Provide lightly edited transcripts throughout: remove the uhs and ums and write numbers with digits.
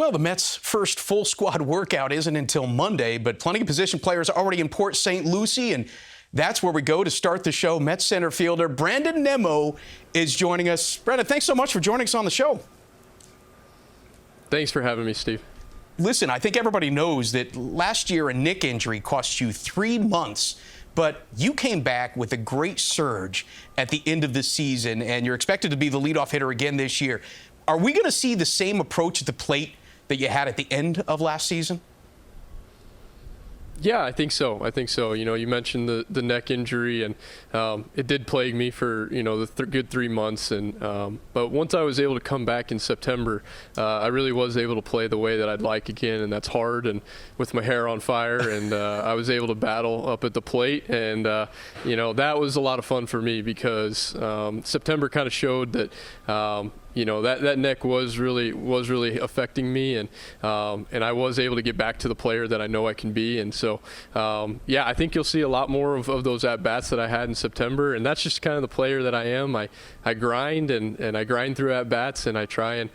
Well, the Mets' first full squad workout isn't until Monday, but plenty of position players are already in Port St. Lucie, and that's where we go to start the show. Mets center fielder Brandon Nimmo is joining us. Brandon, thanks so much for joining us on the show. Thanks for having me, Steve. Listen, I think everybody knows that last year a neck injury cost you 3 months, but you came back with a great surge at the end of the season, and you're expected to be the leadoff hitter again this year. Are we going to see the same approach at the plate that you had at the end of last season? Yeah, I think so. You know, you mentioned the neck injury, and it did plague me for, the good 3 months. And but once I was able to come back in September, I really was able to play the way that I'd like again, and that's hard and with my hair on fire. And I was able to battle up at the plate, and that was a lot of fun for me because September kind of showed that. That neck was really affecting me, and I was able to get back to the player that I know I can be. And so, I think you'll see a lot more of those at-bats that I had in September, and that's just kind of the player that I am. I grind, and I grind through at-bats, and I try and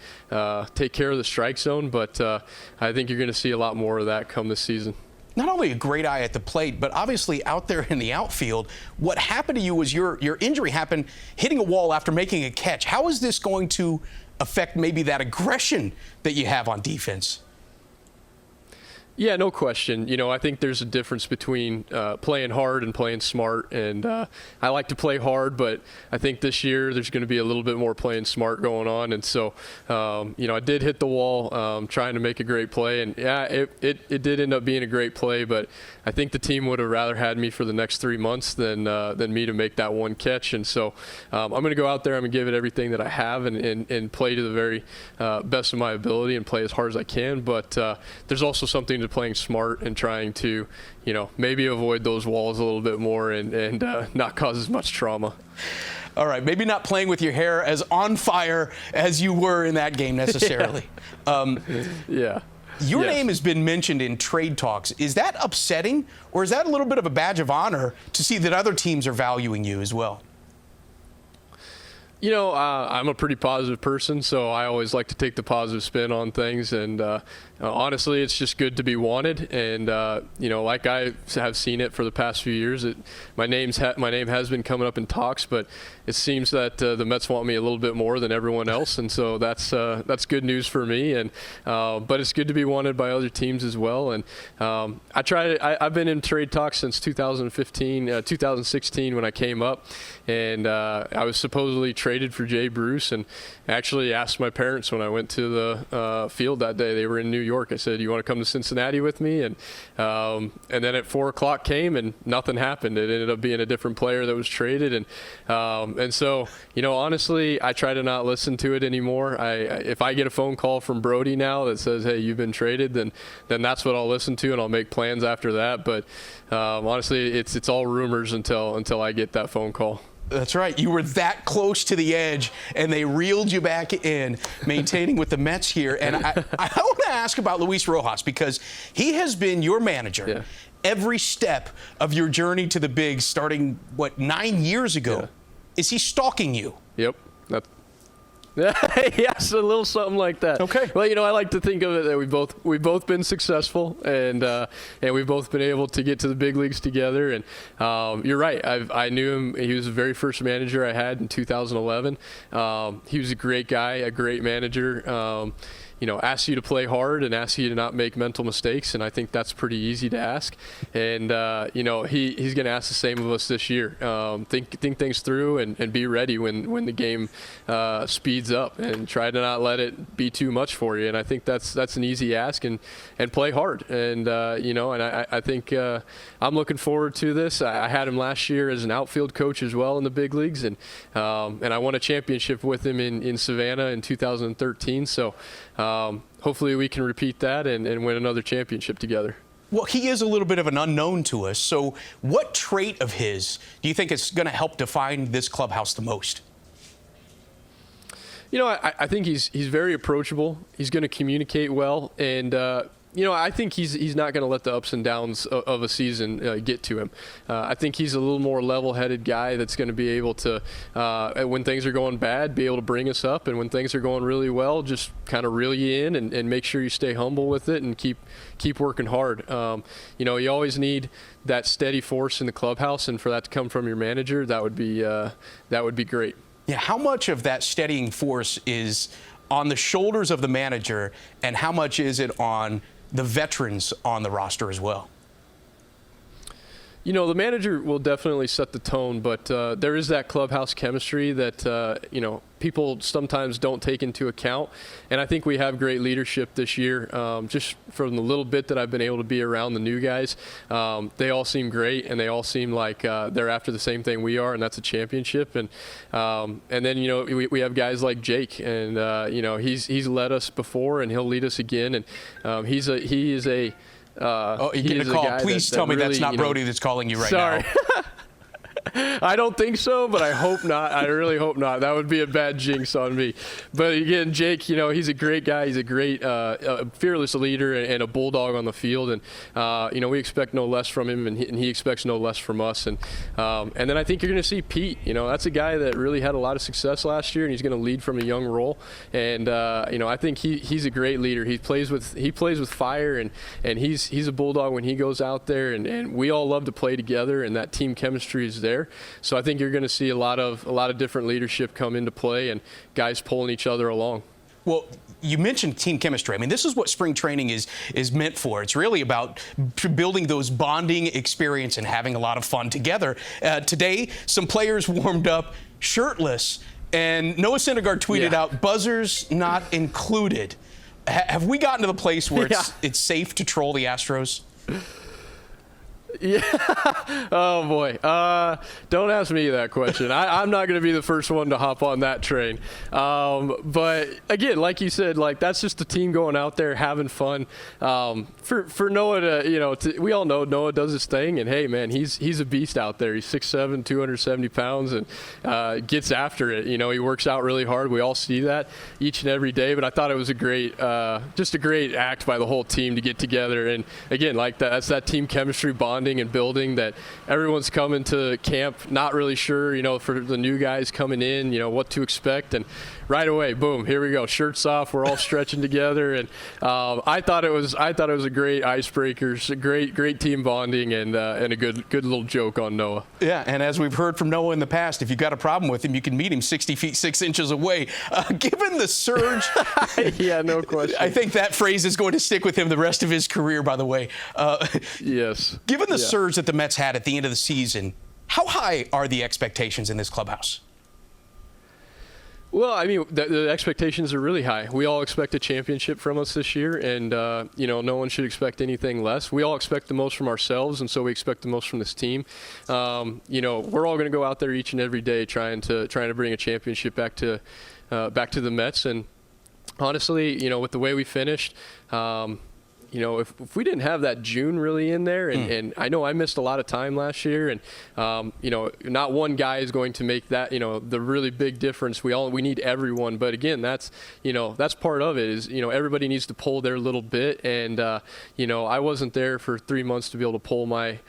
take care of the strike zone, but I think you're going to see a lot more of that come this season. Not only a great eye at the plate, but obviously out there in the outfield, what happened to you was your injury happened hitting a wall after making a catch. How is this going to affect maybe that aggression that you have on defense? Yeah, no question. I think there's a difference between playing hard and playing smart. And I like to play hard, but I think this year there's going to be a little bit more playing smart going on. And so, I did hit the wall trying to make a great play. And, it did end up being a great play, but I think the team would have rather had me for the next 3 months than me to make that one catch. And so I'm going to go out there, I'm going to give it everything that I have and play to the very best of my ability and play as hard as I can. But there's also something to playing smart and trying to, maybe avoid those walls a little bit more and not cause as much trauma. All right, maybe not playing with your hair as on fire as you were in that game necessarily. Yeah. Your name has been mentioned in trade talks. Is that upsetting, or is that a little bit of a badge of honor to see that other teams are valuing you as well? I'm a pretty positive person, so I always like to take the positive spin on things. And honestly, it's just good to be wanted. And like I have seen it for the past few years, my name has been coming up in talks, but it seems that the Mets want me a little bit more than everyone else, and so that's good news for me. And but it's good to be wanted by other teams as well. And I've been in trade talks since 2016 when I came up, and I was supposedly traded for Jay Bruce, and actually asked my parents when I went to the field that day. They were in New York. I said, "You want to come to Cincinnati with me?" And then at 4 o'clock came, and nothing happened. It ended up being a different player that was traded, and so honestly, I try to not listen to it anymore. If I get a phone call from Brody now that says, "Hey, you've been traded," then that's what I'll listen to, and I'll make plans after that. But honestly, it's all rumors until I get that phone call. That's right. You were that close to the edge, and they reeled you back in, maintaining with the Mets here. And I want to ask about Luis Rojas, because he has been your manager every step of your journey to the bigs, starting, 9 years ago? Yeah. Is he stalking you? Yep. Yes, a little something like that. Okay. Well, I like to think of it that we've both been successful, and we've both been able to get to the big leagues together. And you're right. I knew him. He was the very first manager I had in 2011. He was a great guy, a great manager. Asks you to play hard and asks you to not make mental mistakes, and I think that's pretty easy to ask. And he's going to ask the same of us this year. Think things through and be ready when the game speeds up, and try to not let it be too much for you. And I think that's an easy ask, and play hard. And I think I'm looking forward to this. I had him last year as an outfield coach as well in the big leagues, and I won a championship with him in Savannah in 2013. So. Hopefully we can repeat that and win another championship together. Well, he is a little bit of an unknown to us. So what trait of his do you think is going to help define this clubhouse the most? I think he's very approachable. He's going to communicate well, and I think he's not going to let the ups and downs of a season get to him. I think he's a little more level-headed guy that's going to be able to, when things are going bad, be able to bring us up, and when things are going really well, just kind of reel you in and make sure you stay humble with it and keep working hard. You always need that steady force in the clubhouse, and for that to come from your manager, that would be great. Yeah, how much of that steadying force is on the shoulders of the manager, and how much is it on the veterans on the roster as well? The manager will definitely set the tone, but there is that clubhouse chemistry that, people sometimes don't take into account. And I think we have great leadership this year. Just from the little bit that I've been able to be around the new guys, they all seem great, and they all seem like they're after the same thing we are, and that's a championship. And then, we have guys like Jake, and, he's led us before, and he'll lead us again. And he is a you're getting a call. Please tell me really, that's not Brody that's calling you right now. I don't think so, but I hope not. I really hope not. That would be a bad jinx on me. But again, Jake, he's a great guy. He's a great, fearless leader and a bulldog on the field. And, we expect no less from him, and he expects no less from us. And then I think you're going to see Pete. That's a guy that really had a lot of success last year, and he's going to lead from a young role. And, I think he's a great leader. He plays with fire, and he's a bulldog when he goes out there. And we all love to play together, and that team chemistry is there. So I think you're going to see a lot of different leadership come into play, and guys pulling each other along. Well, you mentioned team chemistry. I mean, this is what spring training is meant for. It's really about building those bonding experience and having a lot of fun together. Today, some players warmed up shirtless, and Noah Syndergaard tweeted out, "Buzzers not included." Have we gotten to the place where it's safe to troll the Astros? Yeah. Oh, boy. Don't ask me that question. I'm not going to be the first one to hop on that train. But, again, like you said, that's just the team going out there having fun. For Noah to, we all know Noah does his thing. And, hey, man, he's a beast out there. He's 6'7", 270 pounds, and gets after it. He works out really hard. We all see that each and every day. But I thought it was just a great act by the whole team to get together. And, again, that's that team chemistry bonding and building that everyone's coming to camp not really sure, for the new guys coming in, what to expect. And right away, boom, here we go, shirts off, we're all stretching together. And I thought it was a great icebreakers, great team bonding, and a good little joke on Noah. Yeah, and as we've heard from Noah in the past, if you've got a problem with him, you can meet him 60 feet 6 inches away. Given the surge, yeah, no question. I think that phrase is going to stick with him the rest of his career, by the way. Yes. Given the surge that the Mets had at the end of the season, how high are the expectations in this clubhouse? Well, I mean, the expectations are really high. We all expect a championship from us this year, and no one should expect anything less. We all expect the most from ourselves, and so we expect the most from this team. We're all going to go out there each and every day trying to bring a championship back to the Mets. And honestly, with the way we finished, if we didn't have that June really in there, and I know I missed a lot of time last year, and not one guy is going to make that the really big difference. We need everyone, but again, that's part of it is everybody needs to pull their little bit, and I wasn't there for 3 months to be able to pull my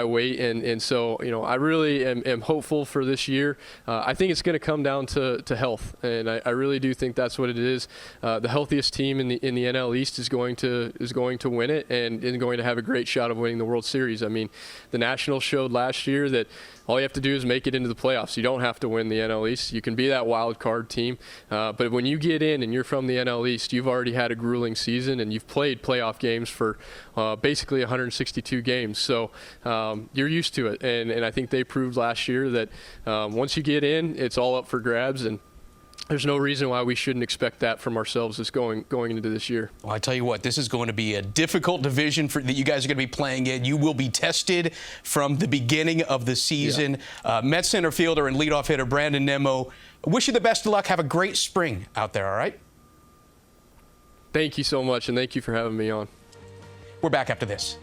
weight, and so I really am hopeful for this year. I think it's going to come down to health, and I really do think that's what it is. The healthiest team in the NL East is going to win it, and is going to have a great shot of winning the World Series. I mean, the Nationals showed last year that all you have to do is make it into the playoffs. You don't have to win the NL East. You can be that wild card team. But when you get in and you're from the NL East, you've already had a grueling season, and you've played playoff games for basically 162 games. So you're used to it. And I think they proved last year that once you get in, it's all up for grabs. And there's no reason why we shouldn't expect that from ourselves as going into this year. Well, I tell you what, this is going to be a difficult division that you guys are going to be playing in. You will be tested from the beginning of the season. Yeah. Mets center fielder and leadoff hitter Brandon Nimmo, wish you the best of luck. Have a great spring out there, all right? Thank you so much, and thank you for having me on. We're back after this.